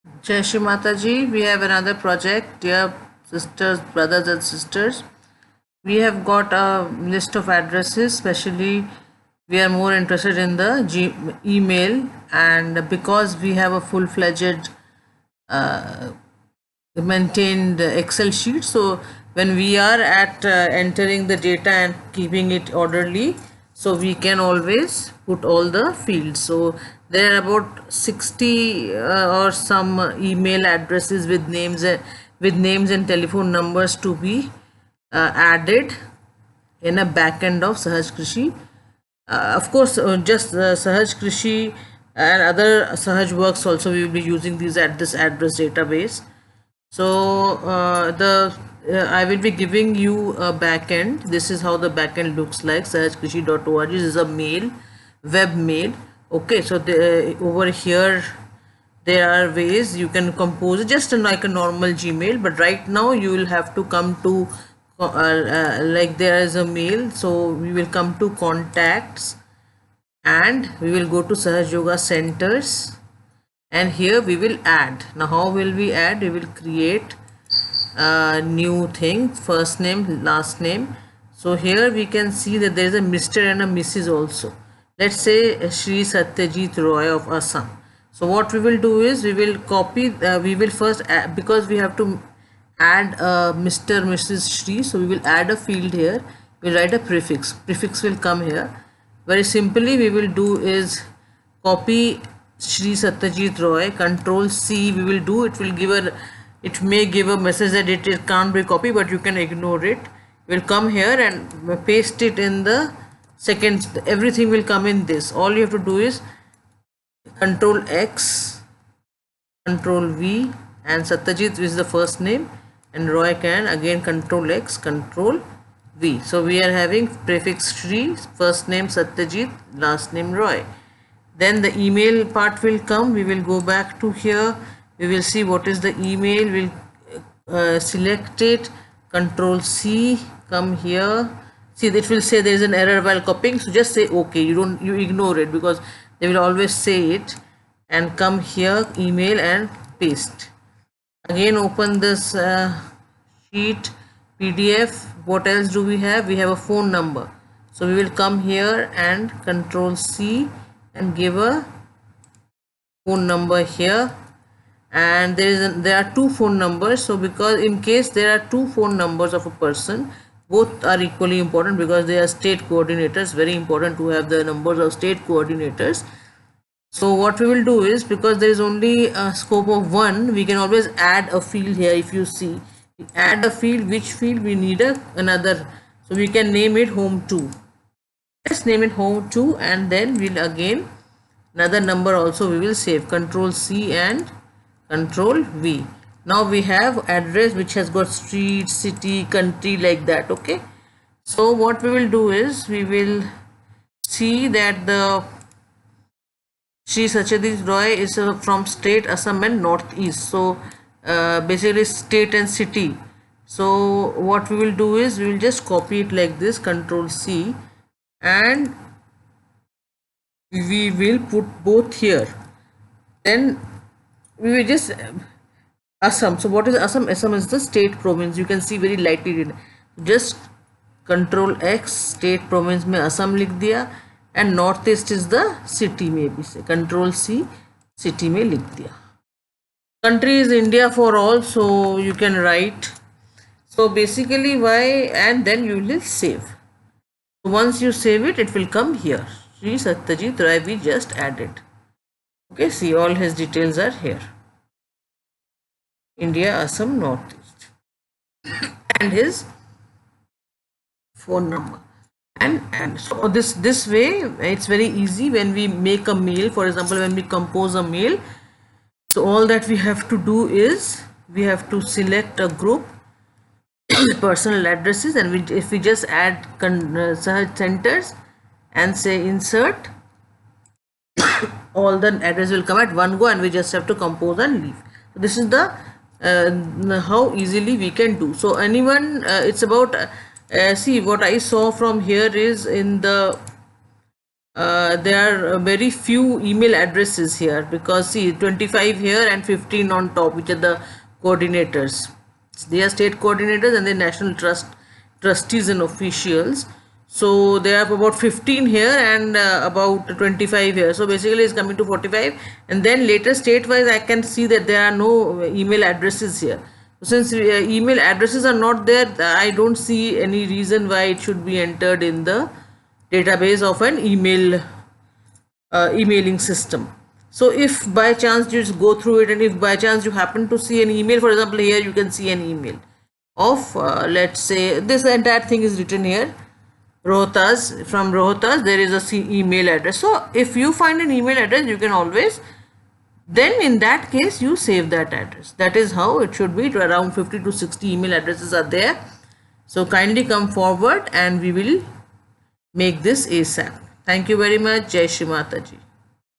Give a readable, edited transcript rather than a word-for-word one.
Jai Shri Mataji, we have another project, dear sisters, brothers and sisters. We have got a list of addresses, especially we are more interested in the email, and because we have a full-fledged maintained Excel sheet, so when we are at entering the data and keeping it orderly, so we can always put all the fields. So there are about 60 or some email addresses with names and telephone numbers to be added in a backend of Sahaj Krishi. Of course, just Sahaj Krishi and other Sahaj works also we will be using these at this address database. So the I will be giving you a backend. This is how the backend looks like. Sahajkrishi.org. This is a mail, web mail. Okay, so over here there are ways you can compose it just like a normal Gmail. But right now you will have to come to like there is a mail. So we will come to contacts and we will go to Sahaj Yoga centers, and here we will add. Now how will we add? We will create a new thing, first name, last name. So here we can see that there is a Mr. and a Mrs. also. Let's say Shri Satyajit Roy of Assam. So what we will do is we will copy, we will first add, because we have to add Mr. Mrs. Shri, so we will add a field here. We'll write a prefix will come here. Very simply we will do is copy Shri Satyajit Roy, control C we will do. It may give a message that it can't be copied, but you can ignore it. We'll come here and paste it in the second. Everything will come in this. All you have to do is control X, control V, and Satyajit is the first name, and Roy can again control X, control V. So we are having prefix Shri, first name Satyajit, last name Roy. Then the email part will come. We will go back to here. We will see what is the email. We'll select it, control C, come here. See, it will say there is an error while copying, so just say okay. You ignore it because they will always say it. And come here, email, and paste. Again open this sheet, PDF. What else do we have? We have a phone number, so we will come here and control C and give a phone number here. And there are two phone numbers, so because in case there are two phone numbers of a person, both are equally important because they are state coordinators. Very important to have the numbers of state coordinators. So what we will do is, because there is only a scope of one, we can always add a field here. If you see, add a field, which field we need another, so we can name it home 2. Let's name it home 2, and then we'll again another number also we will save, control C and control V. Now we have address which has got street, city, country, like that. Okay, so what we will do is we will see that the Sri Satyajit Roy is from state Assam and northeast. So basically state and city. So what we will do is we will just copy it like this, control C, and we will put both here. Then we will just Assam. So what is Assam? Assam is the state province. You can see very lightly written. Just control X, state province में Assam लिख दिया, and northeast is the city में भी से control C, city में लिख दिया. Country is India for all, so you can write. So basically why, and then you will save. So once you save it, it will come here. Sri Satyajit Ray we just added. Okay, see all his details are here. India, Assam, Northeast, and his phone number. And so this way it's very easy when we make a mail. For example, when we compose a mail, so all that we have to do is we have to select a group personal addresses, and if we just add search centers and say insert, all the address will come at one go, and we just have to compose and leave. So this is the how easily we can do. So anyone, it's about see what I saw from here is in the there are very few email addresses here, because see 25 here and 15 on top, which are the coordinators. They are state coordinators and the national trustees and officials. So they have about 15 here and about 25 here. So basically it's coming to 45. And then later state wise I can see that there are no email addresses here. Since email addresses are not there, I don't see any reason why it should be entered in the database of an emailing system. So if by chance you just go through it, and if by chance you happen to see an email, for example here you can see an email of let's say this entire thing is written here, Rohtas, from Rohtas there is a email address. So if you find an email address, you can always, then in that case you save that address. That is how it should be. Around 50 to 60 email addresses are there. So kindly come forward and we will make this ASAP. Thank you very much. Jai Shri Mataji.